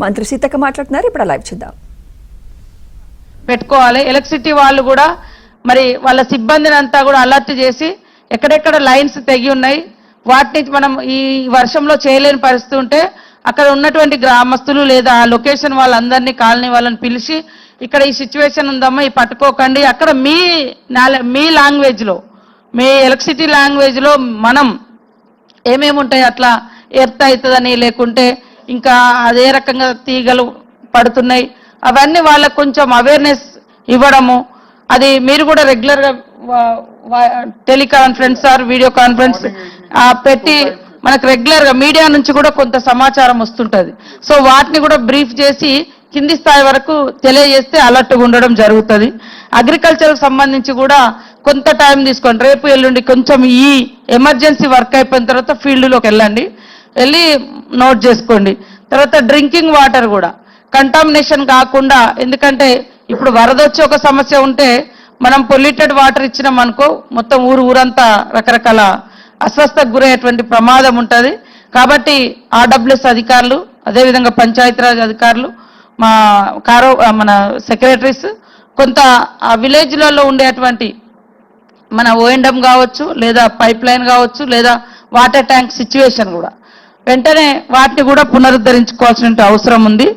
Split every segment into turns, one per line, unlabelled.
మంత్రి సీతక్క మాట్లాడుతున్నారు. ఇప్పుడు లైవ్ చూద్దాం.
పెట్టుకోవాలి. ఎలక్ట్రిసిటీ వాళ్ళు కూడా మరి వాళ్ళ సిబ్బందిని అంతా కూడా అలర్ట్ చేసి ఎక్కడెక్కడ లైన్స్ తెగి ఉన్నాయి వాటిని మనం ఈ వర్షంలో చేయలేని పరిస్థితి ఉంటే అక్కడ ఉన్నటువంటి గ్రామస్తులు లేదా లొకేషన్ వాళ్ళందరినీ కాలనీ వాళ్ళని పిలిచి ఇక్కడ ఈ సిచ్యువేషన్ ఉందమ్మా, ఈ పట్టుకోకండి, అక్కడ మీ లాంగ్వేజ్లో మీ ఎలక్ట్రిసిటీ లాంగ్వేజ్లో మనం ఏమేమి ఉంటాయి అట్లా ఎర్త్ అవుతుందని, లేకుంటే ఇంకా అదే రకంగా తీగలు పడుతున్నాయి, అవన్నీ వాళ్ళకు కొంచెం అవేర్నెస్ ఇవ్వడము. అది మీరు కూడా రెగ్యులర్గా టెలికాన్ఫరెన్స్ ఆర్ వీడియో కాన్ఫరెన్స్ పెట్టి మనకు రెగ్యులర్గా మీడియా నుంచి కూడా కొంత సమాచారం వస్తుంటుంది. సో వాటిని కూడా బ్రీఫ్ చేసి కింది స్థాయి వరకు తెలియజేస్తే అలర్ట్గా ఉండడం జరుగుతుంది. అగ్రికల్చర్కి సంబంధించి కూడా కొంత టైం తీసుకోండి. రేపు ఎల్లుండి కొంచెం ఈ ఎమర్జెన్సీ వర్క్ అయిపోయిన తర్వాత ఫీల్డ్లోకి వెళ్ళి నోట్ చేసుకోండి. తర్వాత డ్రింకింగ్ వాటర్ కూడా కంటామినేషన్ కాకుండా, ఎందుకంటే ఇప్పుడు వరద వచ్చి ఒక సమస్య ఉంటే మనం పొల్యూటెడ్ వాటర్ ఇచ్చినాం అనుకో మొత్తం ఊరంతా రకరకాల అస్వస్థకు గురయ్యేటువంటి ప్రమాదం ఉంటుంది. కాబట్టి ఆర్డబ్ల్యూఎస్ అధికారులు, అదేవిధంగా పంచాయతీరాజ్ అధికారులు, మన సెక్రటరీస్ కొంత ఆ విలేజ్లలో ఉండేటువంటి మన ఓఎండం కావచ్చు, లేదా పైప్ లైన్ కావచ్చు, లేదా వాటర్ ట్యాంక్ సిచ్యువేషన్ కూడా వెంటనే వాటిని కూడా పునరుద్ధరించుకోవాల్సిన అవసరం ఉంది.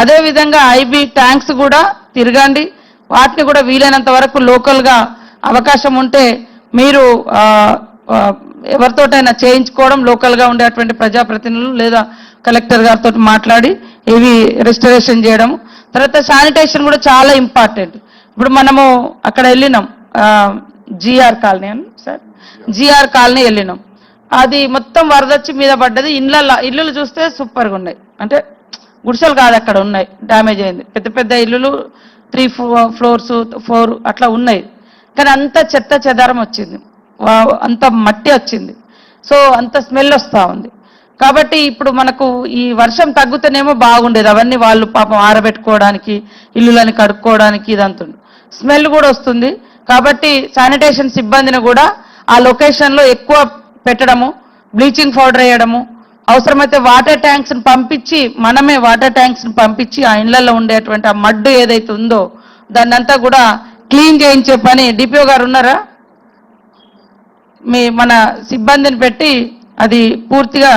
అదేవిధంగా ఐబీ ట్యాంక్స్ కూడా తిరగండి, వాటిని కూడా వీలైనంత వరకు లోకల్గా అవకాశం ఉంటే మీరు ఎవరితోటైనా చేయించుకోవడం, లోకల్గా ఉండేటువంటి ప్రజాప్రతినిధులు లేదా కలెక్టర్ గారితో మాట్లాడి ఇవి రెస్టరేషన్ చేయడం. తర్వాత శానిటేషన్ కూడా చాలా ఇంపార్టెంట్. ఇప్పుడు మనము అక్కడ వెళ్ళినాం, జిఆర్ కాలనీ అని సార్, జిఆర్ కాలనీ వెళ్ళినాం, అది మొత్తం వరదొచ్చి మీద పడ్డది. ఇల్లులు చూస్తే సూపర్గా ఉన్నాయి, అంటే గుడిసెలు కాదు అక్కడ ఉన్నాయి, డ్యామేజ్ అయింది. పెద్ద పెద్ద ఇల్లులు 3 floors 4 అట్లా ఉన్నాయి, కానీ అంత చెత్త చెదారం వచ్చింది, అంత మట్టి వచ్చింది, సో అంత స్మెల్ వస్తూ ఉంది. కాబట్టి ఇప్పుడు మనకు ఈ వర్షం తగ్గుతేనేమో బాగుండేది, అవన్నీ వాళ్ళు పాపం ఆరబెట్టుకోవడానికి, ఇల్లులని కడుక్కోవడానికి ఇదంతా స్మెల్ కూడా వస్తుంది. కాబట్టి శానిటేషన్ సిబ్బందిని కూడా ఆ లొకేషన్లో ఎక్కువ పెట్టడము, బ్లీచింగ్ పౌడర్ వేయడము, అవసరమైతే వాటర్ ట్యాంక్స్ని పంపించి మనమే వాటర్ ట్యాంక్స్ని పంపించి ఆ ఇళ్లలో ఉండేటువంటి ఆ మడ్డు ఏదైతే ఉందో దాన్ని అంతా కూడా క్లీన్ చేయించే పని డిపిఓ గారు ఉన్నారా, మన సిబ్బందిని పెట్టి అది పూర్తిగా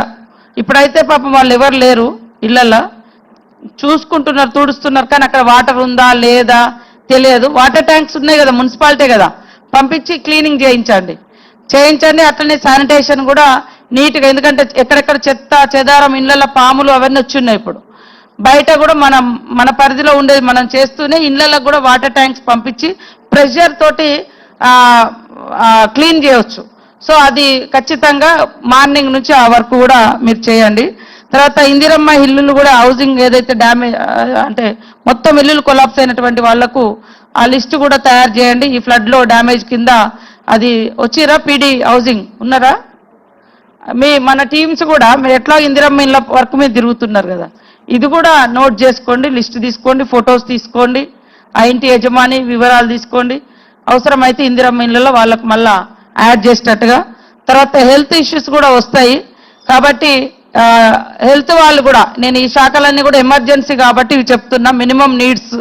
ఇప్పుడైతే పాపం వాళ్ళు ఎవరు లేరు ఇళ్లలో, చూసుకుంటున్నారు, తుడుస్తున్నారు, కానీ అక్కడ వాటర్ ఉందా లేదా తెలియదు. వాటర్ ట్యాంక్స్ ఉన్నాయి కదా, మున్సిపాలిటీ కదా, పంపించి క్లీనింగ్ చేయించండి. అట్లనే శానిటేషన్ కూడా నీట్గా, ఎందుకంటే ఎక్కడెక్కడ చెత్త చెదారం ఇళ్లలో పాములు అవన్నీ వచ్చున్నాయి. ఇప్పుడు బయట కూడా మన పరిధిలో ఉండేది మనం చేస్తూనే ఇళ్లలో కూడా వాటర్ ట్యాంక్స్ పంపించి ప్రెషర్ తోటి క్లీన్ చేయవచ్చు. సో అది ఖచ్చితంగా మార్నింగ్ నుంచి ఆ వర్క్ కూడా మీరు చేయండి. తర్వాత ఇందిరమ్మ ఇల్లులు కూడా హౌసింగ్ ఏదైతే డ్యామేజ్ అంటే మొత్తం ఇల్లులు కొలాప్స్ అయినటువంటి వాళ్లకు ఆ లిస్ట్ కూడా తయారు చేయండి. ఈ ఫ్లడ్లో డ్యామేజ్ కింద అది వచ్చిరా, పీడీ హౌసింగ్ ఉన్నారా, మన టీమ్స్ కూడా మీరు ఎట్లా ఇందిరమ్మ ఇళ్ళ వర్క్ మీద తిరుగుతున్నారు కదా, ఇది కూడా నోట్ చేసుకోండి, లిస్ట్ తీసుకోండి, ఫొటోస్ తీసుకోండి, ఆ ఇంటి యజమాని వివరాలు తీసుకోండి, అవసరమైతే ఇందిరమ్మ ఇళ్ళలో వాళ్ళకు మళ్ళా యాడ్ చేసేటట్టుగా. తర్వాత హెల్త్ ఇష్యూస్ కూడా వస్తాయి, కాబట్టి హెల్త్ వాళ్ళు కూడా, నేను ఈ శాఖలన్నీ కూడా ఎమర్జెన్సీ కాబట్టి ఇవి చెప్తున్నా, మినిమం నీడ్స్,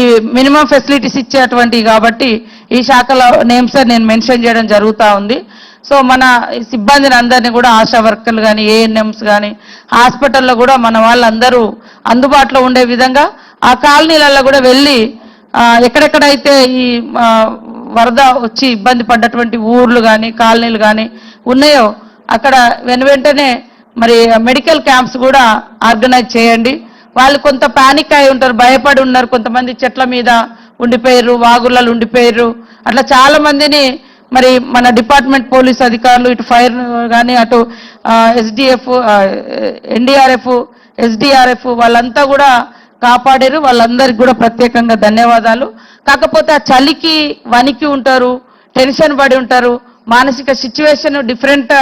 ఈ మినిమం ఫెసిలిటీస్ ఇచ్చేటువంటివి కాబట్టి ఈ శాఖల నేమ్స్ నేను మెన్షన్ చేయడం జరుగుతూ ఉంది. సో మన సిబ్బందిని అందరినీ కూడా ఆశా వర్కర్లు కానీ, ఏఎన్ఎంస్ కానీ, హాస్పిటల్లో కూడా మన వాళ్ళందరూ అందుబాటులో ఉండే విధంగా ఆ కాలనీలలో కూడా వెళ్ళి ఎక్కడెక్కడైతే ఈ వరద వచ్చి ఇబ్బంది పడ్డటువంటి ఊర్లు కానీ కాలనీలు కానీ ఉన్నాయో అక్కడ వెంటనే మరి మెడికల్ క్యాంప్స్ కూడా ఆర్గనైజ్ చేయండి. వాళ్ళు కొంత పానిక్ అయి ఉంటారు, భయపడి ఉన్నారు, కొంతమంది చెట్ల మీద ఉండిపోయారు, వాగులలో ఉండిపోయారు, అట్లా చాలా మందిని మరి మన డిపార్ట్మెంట్ పోలీస్ అధికారులు, ఇటు ఫైర్ కానీ, అటు ఎస్డిఎఫ్, ఎన్డీఆర్ఎఫ్, ఎస్డిఆర్ఎఫ్ వాళ్ళంతా కూడా కాపాడారు. వాళ్ళందరికీ కూడా ప్రత్యేకంగా ధన్యవాదాలు. కాకపోతే ఆ చలికి వణికి ఉంటారు, టెన్షన్ పడి ఉంటారు, మానసిక సిచ్యువేషన్ డిఫరెంట్